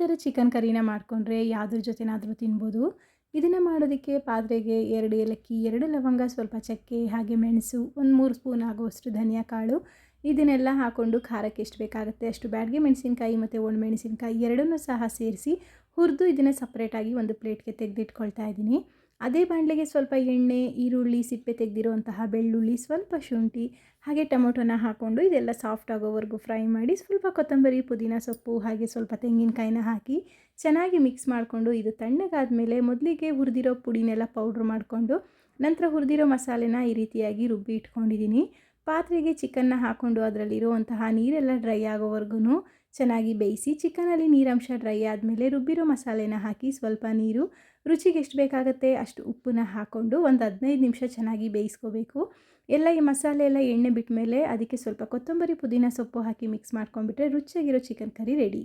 ಥರ ಚಿಕನ್ ಕರಿನ ಮಾಡಿಕೊಂಡ್ರೆ ಯಾವುದ್ರ ಜೊತೆನಾದರೂ ತಿನ್ಬೋದು. ಇದನ್ನು ಮಾಡೋದಕ್ಕೆ ಪಾತ್ರೆಗೆ 2 ಏಲಕ್ಕಿ, 2 ಲವಂಗ, ಸ್ವಲ್ಪ ಚಕ್ಕೆ, ಹಾಗೆ ಮೆಣಸು, ಒಂದು 3 ಸ್ಪೂನ್ ಆಗುವಷ್ಟು ಧನಿಯಾ ಕಾಳು, ಇದನ್ನೆಲ್ಲ ಹಾಕ್ಕೊಂಡು ಖಾರಕ್ಕೆ ಎಷ್ಟು ಬೇಕಾಗುತ್ತೆ ಅಷ್ಟು ಬ್ಯಾಡಗಿ ಮೆಣಸಿನಕಾಯಿ ಮತ್ತು ಒಣಮೆಣಸಿನಕಾಯಿ ಎರಡನ್ನೂ ಸಹ ಸೇರಿಸಿ ಹುರಿದು ಇದನ್ನು ಸಪ್ರೇಟಾಗಿ ಒಂದು ಪ್ಲೇಟ್ಗೆ ತೆಗೆದಿಟ್ಕೊಳ್ತಾ ಇದ್ದೀನಿ. ಅದೇ ಬಾಣಲೆಗೆ ಸ್ವಲ್ಪ ಎಣ್ಣೆ, ಈರುಳ್ಳಿ, ಸಿಪ್ಪೆ ತೆಗೆದಿರುವಂತಹ ಬೆಳ್ಳುಳ್ಳಿ, ಸ್ವಲ್ಪ ಶುಂಠಿ ಹಾಗೆ ಟೊಮೊಟೊನ ಹಾಕ್ಕೊಂಡು ಇದೆಲ್ಲ ಸಾಫ್ಟ್ ಆಗೋವರೆಗೂ ಫ್ರೈ ಮಾಡಿ, ಸ್ವಲ್ಪ ಕೊತ್ತಂಬರಿ, ಪುದೀನ ಸೊಪ್ಪು ಹಾಗೆ ಸ್ವಲ್ಪ ತೆಂಗಿನಕಾಯಿನ ಹಾಕಿ ಚೆನ್ನಾಗಿ ಮಿಕ್ಸ್ ಮಾಡಿಕೊಂಡು ಇದು ತಣ್ಣಗಾದ ಮೇಲೆ ಮೊದಲಿಗೆ ಹುರಿದಿರೋ ಪುಡಿನೆಲ್ಲ ಪೌಡ್ರ್ ಮಾಡಿಕೊಂಡು ನಂತರ ಹುರಿದಿರೋ ಮಸಾಲೆನ ಈ ರೀತಿಯಾಗಿ ರುಬ್ಬಿ ಇಟ್ಕೊಂಡಿದ್ದೀನಿ. ಪಾತ್ರೆಗೆ ಚಿಕನ್ನ ಹಾಕ್ಕೊಂಡು ಅದರಲ್ಲಿರುವಂತಹ ನೀರೆಲ್ಲ ಡ್ರೈ ಆಗೋವರೆಗೂ ಚೆನ್ನಾಗಿ ಬೇಯಿಸಿ, ಚಿಕನಲ್ಲಿ ನೀರಂಶ ಡ್ರೈ ಆದಮೇಲೆ ರುಬ್ಬಿರೋ ಮಸಾಲೆನ ಹಾಕಿ ಸ್ವಲ್ಪ ನೀರು, ರುಚಿಗೆ ಎಷ್ಟು ಬೇಕಾಗುತ್ತೆ ಅಷ್ಟು ಉಪ್ಪನ್ನ ಹಾಕ್ಕೊಂಡು ಒಂದು 15 ನಿಮಿಷ ಚೆನ್ನಾಗಿ ಬೇಯಿಸ್ಕೋಬೇಕು. ಎಲ್ಲ ಈ ಮಸಾಲೆ ಎಲ್ಲ ಎಣ್ಣೆ ಬಿಟ್ಟ ಮೇಲೆ ಅದಕ್ಕೆ ಸ್ವಲ್ಪ ಕೊತ್ತಂಬರಿ, ಪುದೀನ ಸೊಪ್ಪು ಹಾಕಿ ಮಿಕ್ಸ್ ಮಾಡ್ಕೊಂಡ್ಬಿಟ್ರೆ ರುಚಿಯಾಗಿರೋ ಚಿಕನ್ ಕರಿ ರೆಡಿ.